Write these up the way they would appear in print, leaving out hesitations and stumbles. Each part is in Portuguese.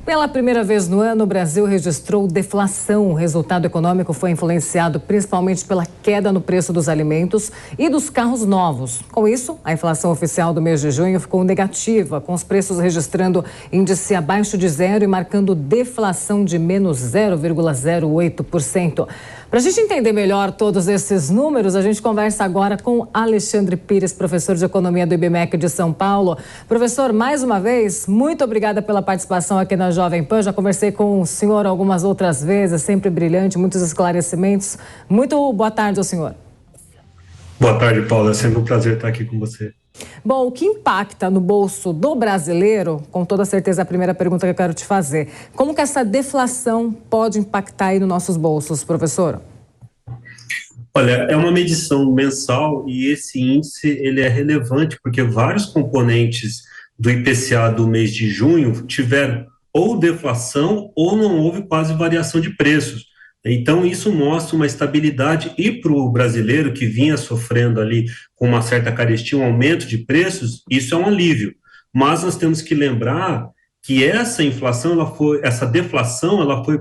Pela primeira vez no ano, o Brasil registrou deflação. O resultado econômico foi influenciado principalmente pela queda no preço dos alimentos e dos carros novos. Com isso, a inflação oficial do mês de junho ficou negativa, com os preços registrando índice abaixo de zero e marcando deflação de menos 0,08%. Para a gente entender melhor todos esses números, a gente conversa agora com Alexandre Pires, professor de Economia do IBMEC de São Paulo. Professor, mais uma vez, muito obrigada pela participação aqui na Jovem Pan. Já conversei com o senhor algumas outras vezes, sempre brilhante, muitos esclarecimentos. Muito boa tarde ao senhor. Boa tarde, Paula. É sempre um prazer estar aqui com você. Bom, o que impacta no bolso do brasileiro, com toda certeza a primeira pergunta que eu quero te fazer, como que essa deflação pode impactar aí nos nossos bolsos, professor? Olha, é uma medição mensal e esse índice ele é relevante porque vários componentes do IPCA do mês de junho tiveram ou deflação ou não houve quase variação de preços. Então, isso mostra uma estabilidade e para o brasileiro que vinha sofrendo ali com uma certa carestia, um aumento de preços, isso é um alívio. Mas nós temos que lembrar que essa inflação, essa deflação, ela foi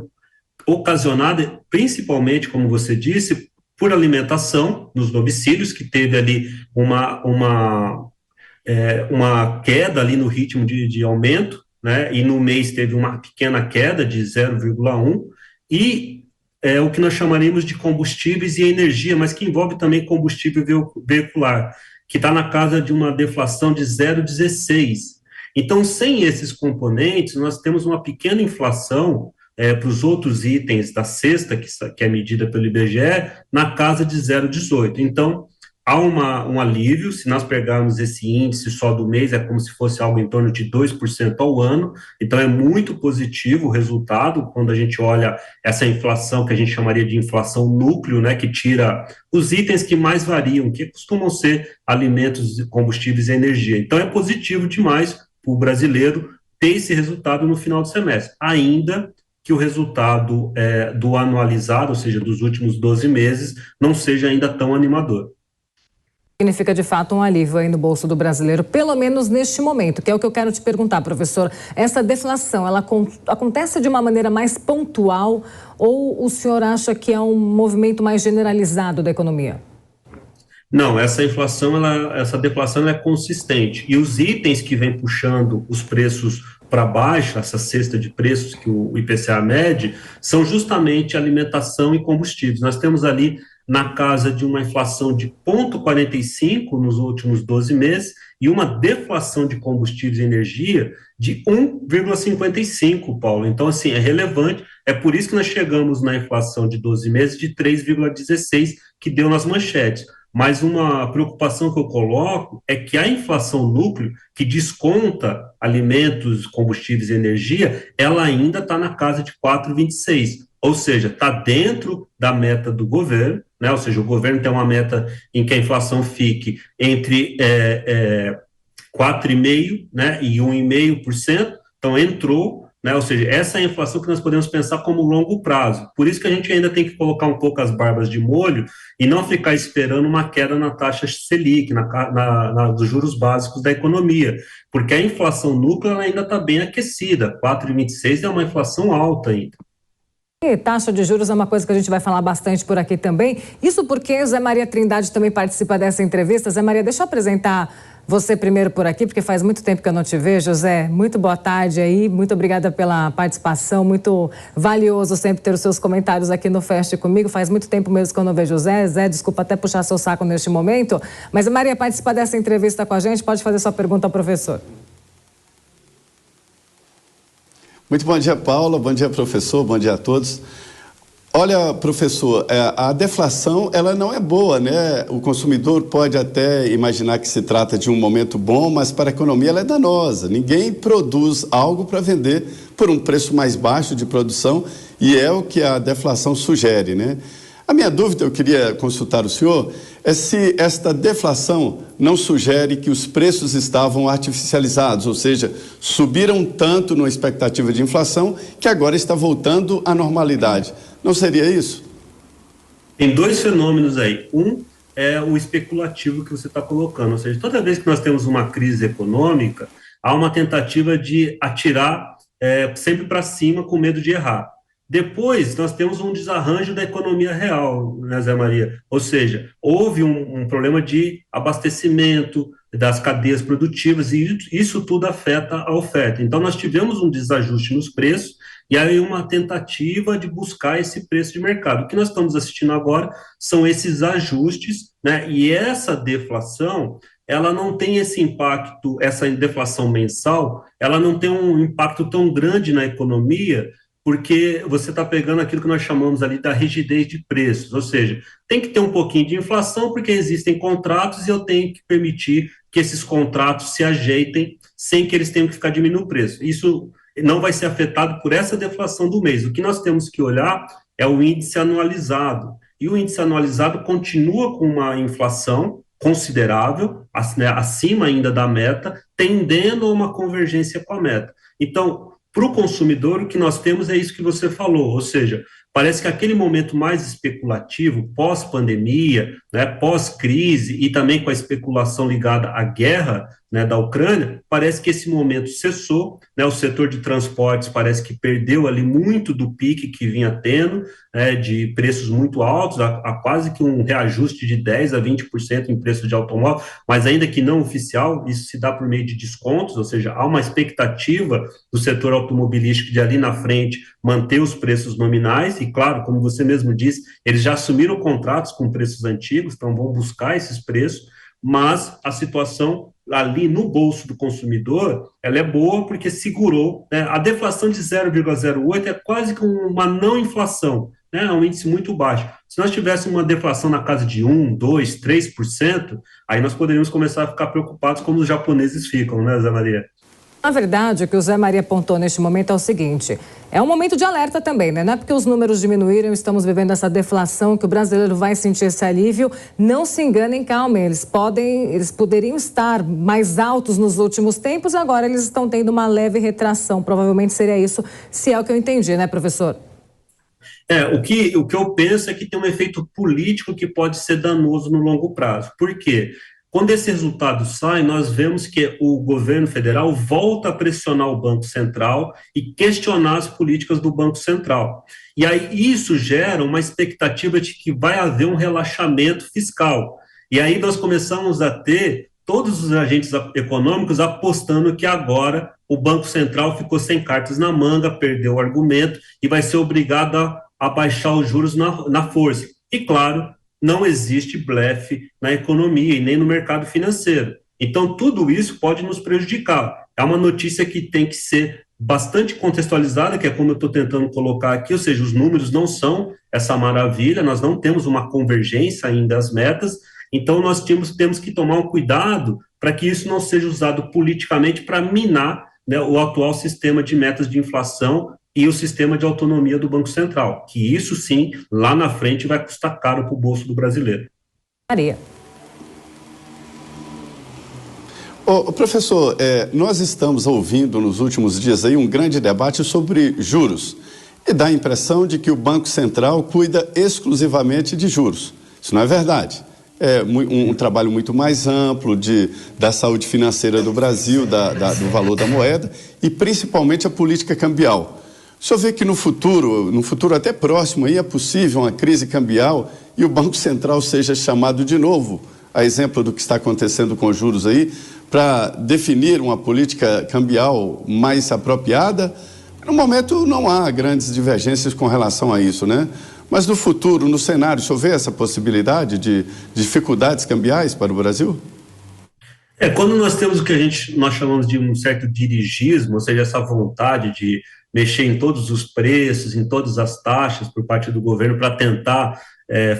ocasionada principalmente, como você disse, por alimentação nos domicílios, que teve ali uma queda ali no ritmo de aumento, né? E no mês teve uma pequena queda de 0,1%, e o que nós chamaríamos de combustíveis e energia, mas que envolve também combustível veicular, que está na casa de uma deflação de 0,16%. Então, sem esses componentes, nós temos uma pequena inflação para os outros itens da cesta, que é medida pelo IBGE, na casa de 0,18%. Então, há um alívio. Se nós pegarmos esse índice só do mês, é como se fosse algo em torno de 2% ao ano, então é muito positivo o resultado, quando a gente olha essa inflação, que a gente chamaria de inflação núcleo, né, que tira os itens que mais variam, que costumam ser alimentos, combustíveis e energia. Então é positivo demais para o brasileiro ter esse resultado no final do semestre, ainda que o resultado do anualizado, ou seja, dos últimos 12 meses, não seja ainda tão animador. Significa, de fato, um alívio aí no bolso do brasileiro, pelo menos neste momento, que é o que eu quero te perguntar, professor. Essa deflação, ela acontece de uma maneira mais pontual ou o senhor acha que é um movimento mais generalizado da economia? Não, essa deflação é consistente. E os itens que vêm puxando os preços para baixo, essa cesta de preços que o IPCA mede, são justamente alimentação e combustíveis. Nós temos ali na casa de uma inflação de 0,45% nos últimos 12 meses e uma deflação de combustíveis e energia de 1,55%, Paulo. Então, assim, é relevante. É por isso que nós chegamos na inflação de 12 meses de 3,16%, que deu nas manchetes. Mas uma preocupação que eu coloco é que a inflação núcleo, que desconta alimentos, combustíveis e energia, ela ainda está na casa de 4,26%. Ou seja, está dentro da meta do governo, né? Ou seja, o governo tem uma meta em que a inflação fique entre 4,5%, né, e 1,5%, então entrou, né? Ou seja, essa é a inflação que nós podemos pensar como longo prazo. Por isso que a gente ainda tem que colocar um pouco as barbas de molho e não ficar esperando uma queda na taxa Selic, dos juros básicos da economia, porque a inflação núclea ainda está bem aquecida, 4,26% é uma inflação alta ainda. E taxa de juros é uma coisa que a gente vai falar bastante por aqui também. Isso porque Zé Maria Trindade também participa dessa entrevista. Zé Maria, deixa eu apresentar você primeiro por aqui, porque faz muito tempo que eu não te vejo. Zé, muito boa tarde aí. Muito obrigada pela participação. Muito valioso sempre ter os seus comentários aqui no Fest comigo. Faz muito tempo mesmo que eu não vejo o Zé. Zé, desculpa até puxar seu saco neste momento. Mas, Zé Maria, participa dessa entrevista com a gente. Pode fazer sua pergunta ao professor. Muito bom dia, Paula. Bom dia, professor. Bom dia a todos. Olha, professor, a deflação, ela não é boa, né? O consumidor pode até imaginar que se trata de um momento bom, mas para a economia ela é danosa. Ninguém produz algo para vender por um preço mais baixo de produção e é o que a deflação sugere, né? A minha dúvida, eu queria consultar o senhor, é se esta deflação não sugere que os preços estavam artificializados, ou seja, subiram tanto na expectativa de inflação que agora está voltando à normalidade. Não seria isso? Tem dois fenômenos aí. Um é o especulativo que você está colocando, ou seja, toda vez que nós temos uma crise econômica, há uma tentativa de atirar sempre para cima com medo de errar. Depois, nós temos um desarranjo da economia real, né, Zé Maria? Ou seja, houve um problema de abastecimento das cadeias produtivas e isso tudo afeta a oferta. Então, nós tivemos um desajuste nos preços e aí uma tentativa de buscar esse preço de mercado. O que nós estamos assistindo agora são esses ajustes, né? E essa deflação, ela não tem esse impacto, essa deflação mensal, ela não tem um impacto tão grande na economia, porque você está pegando aquilo que nós chamamos ali da rigidez de preços, ou seja, tem que ter um pouquinho de inflação, porque existem contratos e eu tenho que permitir que esses contratos se ajeitem sem que eles tenham que ficar diminuindo o preço. Isso não vai ser afetado por essa deflação do mês. O que nós temos que olhar é o índice anualizado, e o índice anualizado continua com uma inflação considerável, acima ainda da meta, tendendo a uma convergência com a meta. Então, para o consumidor, o que nós temos é isso que você falou, ou seja, parece que aquele momento mais especulativo, pós-pandemia, né, pós-crise e também com a especulação ligada à guerra, né, da Ucrânia, parece que esse momento cessou, né, o setor de transportes parece que perdeu ali muito do pique que vinha tendo, né, de preços muito altos, a quase que um reajuste de 10% a 20% em preço de automóvel, mas ainda que não oficial, isso se dá por meio de descontos, ou seja, há uma expectativa do setor automobilístico de ali na frente manter os preços nominais, e claro, como você mesmo disse, eles já assumiram contratos com preços antigos, então vão buscar esses preços, mas a situação ali no bolso do consumidor, ela é boa porque segurou, né? A deflação de 0,08 é quase que uma não inflação, né? É um índice muito baixo. Se nós tivéssemos uma deflação na casa de 1, 2, 3%, aí nós poderíamos começar a ficar preocupados como os japoneses ficam, né, Zé Maria? Na verdade, o que o Zé Maria apontou neste momento é o seguinte, é um momento de alerta também, né? Não é porque os números diminuíram, estamos vivendo essa deflação, que o brasileiro vai sentir esse alívio. Não se enganem, calmem, eles poderiam estar mais altos nos últimos tempos, agora eles estão tendo uma leve retração, provavelmente seria isso, se é o que eu entendi, né, professor? O que eu penso é que tem um efeito político que pode ser danoso no longo prazo. Por quê? Quando esse resultado sai, nós vemos que o governo federal volta a pressionar o Banco Central e questionar as políticas do Banco Central. E aí isso gera uma expectativa de que vai haver um relaxamento fiscal. E aí nós começamos a ter todos os agentes econômicos apostando que agora o Banco Central ficou sem cartas na manga, perdeu o argumento e vai ser obrigado a baixar os juros na força. E claro, não existe blefe na economia e nem no mercado financeiro. Então, tudo isso pode nos prejudicar. É uma notícia que tem que ser bastante contextualizada, que é como eu estou tentando colocar aqui, ou seja, os números não são essa maravilha, nós não temos uma convergência ainda das metas, então nós temos que tomar um cuidado para que isso não seja usado politicamente para minar, né, o atual sistema de metas de inflação e o sistema de autonomia do Banco Central, que isso sim, lá na frente, vai custar caro para o bolso do brasileiro. Maria. Professor, nós estamos ouvindo nos últimos dias aí um grande debate sobre juros e dá a impressão de que o Banco Central cuida exclusivamente de juros. Isso não é verdade. É um trabalho muito mais amplo da saúde financeira do Brasil, do valor da moeda e principalmente a política cambial. O senhor vê que no futuro até próximo, aí é possível uma crise cambial e o Banco Central seja chamado de novo, a exemplo do que está acontecendo com os juros aí, para definir uma política cambial mais apropriada? No momento não há grandes divergências com relação a isso, né? Mas no futuro, no cenário, o senhor vê essa possibilidade de dificuldades cambiais para o Brasil? Quando nós temos o que nós chamamos de um certo dirigismo, ou seja, essa vontade de mexer em todos os preços, em todas as taxas por parte do governo para tentar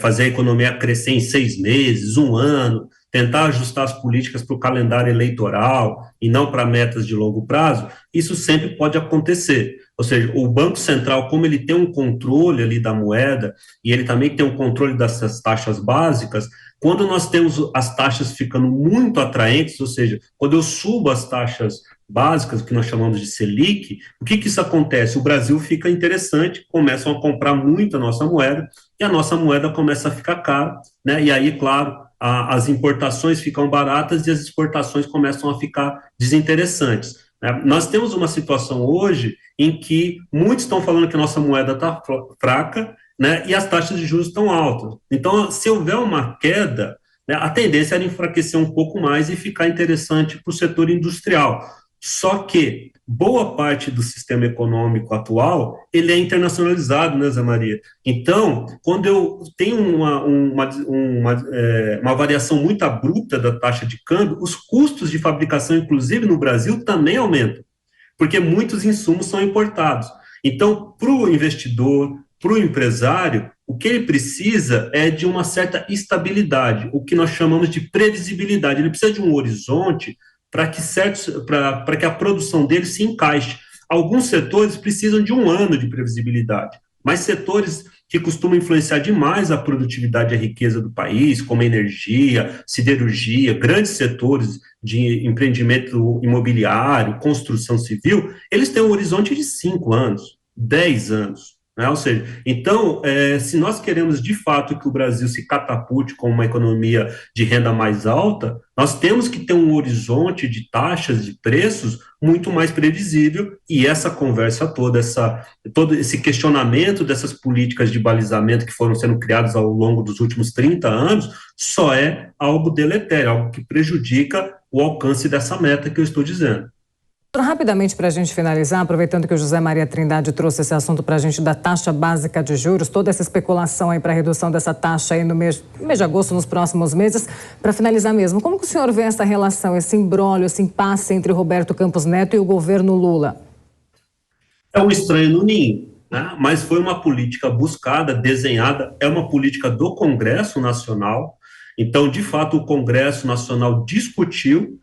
fazer a economia crescer em 6 meses, 1 ano, tentar ajustar as políticas para o calendário eleitoral e não para metas de longo prazo, isso sempre pode acontecer. Ou seja, o Banco Central, como ele tem um controle ali da moeda e ele também tem um controle dessas taxas básicas, quando nós temos as taxas ficando muito atraentes, ou seja, quando eu subo as taxas básicas, que nós chamamos de Selic, o que isso acontece? O Brasil fica interessante, começam a comprar muito a nossa moeda, e a nossa moeda começa a ficar cara, né? E aí, claro, as importações ficam baratas e as exportações começam a ficar desinteressantes. né? Nós temos uma situação hoje em que muitos estão falando que a nossa moeda está fraca, né, e as taxas de juros estão altas. Então, se houver uma queda, né, a tendência era enfraquecer um pouco mais e ficar interessante para o setor industrial. Só que boa parte do sistema econômico atual, ele é internacionalizado, né, Zé Maria? Então, quando eu tenho uma variação muito abrupta da taxa de câmbio, os custos de fabricação, inclusive no Brasil, também aumentam, porque muitos insumos são importados. Então, para o investidor, para o empresário, o que ele precisa é de uma certa estabilidade, o que nós chamamos de previsibilidade. Ele precisa de um horizonte para que a produção dele se encaixe. Alguns setores precisam de um ano de previsibilidade, mas setores que costumam influenciar demais a produtividade e a riqueza do país, como energia, siderurgia, grandes setores de empreendimento imobiliário, construção civil, eles têm um horizonte de 5 anos, 10 anos. Né? Ou seja, então, se nós queremos de fato que o Brasil se catapulte como uma economia de renda mais alta, nós temos que ter um horizonte de taxas, de preços muito mais previsível, e essa conversa toda, todo esse questionamento dessas políticas de balizamento que foram sendo criadas ao longo dos últimos 30 anos, só é algo deletério, algo que prejudica o alcance dessa meta que eu estou dizendo. Rapidamente, para a gente finalizar, aproveitando que o José Maria Trindade trouxe esse assunto para a gente da taxa básica de juros, toda essa especulação aí para a redução dessa taxa aí no mês de agosto, nos próximos meses. Para finalizar mesmo, como que o senhor vê essa relação, esse imbróglio, esse impasse entre Roberto Campos Neto e o governo Lula? É um estranho no ninho, né? Mas foi uma política buscada, desenhada, é uma política do Congresso Nacional. Então, de fato, o Congresso Nacional discutiu,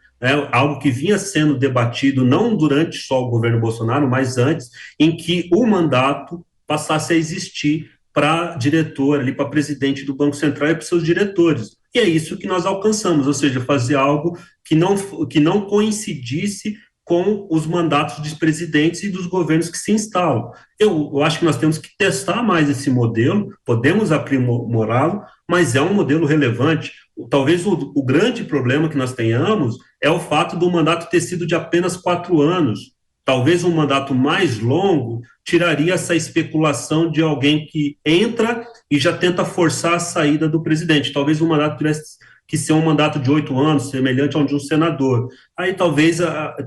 algo que vinha sendo debatido não durante só o governo Bolsonaro, mas antes, em que o mandato passasse a existir para diretor, ali para presidente do Banco Central e para seus diretores. E é isso que nós alcançamos, ou seja, fazer algo que não coincidisse com os mandatos dos presidentes e dos governos que se instalam. Eu acho que nós temos que testar mais esse modelo, podemos aprimorá-lo, mas é um modelo relevante. Talvez o grande problema que nós tenhamos é o fato do mandato ter sido de apenas 4 anos. Talvez um mandato mais longo tiraria essa especulação de alguém que entra e já tenta forçar a saída do presidente. Talvez um mandato tivesse que ser um mandato de 8 anos, semelhante ao de um senador. Aí talvez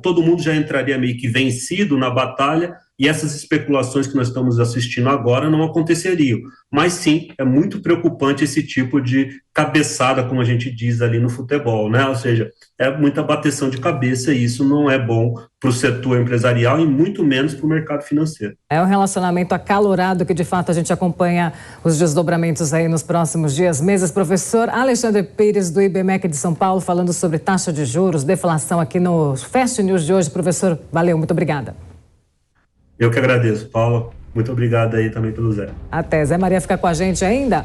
todo mundo já entraria meio que vencido na batalha e essas especulações que nós estamos assistindo agora não aconteceriam. Mas sim, é muito preocupante esse tipo de cabeçada, como a gente diz ali no futebol, né? Ou seja, é muita bateção de cabeça e isso não é bom para o setor empresarial e muito menos para o mercado financeiro. É um relacionamento acalorado que, de fato, a gente acompanha os desdobramentos aí nos próximos dias, meses. Professor Alexandre Pires, do IBMEC de São Paulo, falando sobre taxa de juros, deflação aqui no Fast News de hoje. Professor, valeu, muito obrigada. Eu que agradeço, Paula. Muito obrigado aí também pelo Zé. Até. Zé Maria fica com a gente ainda.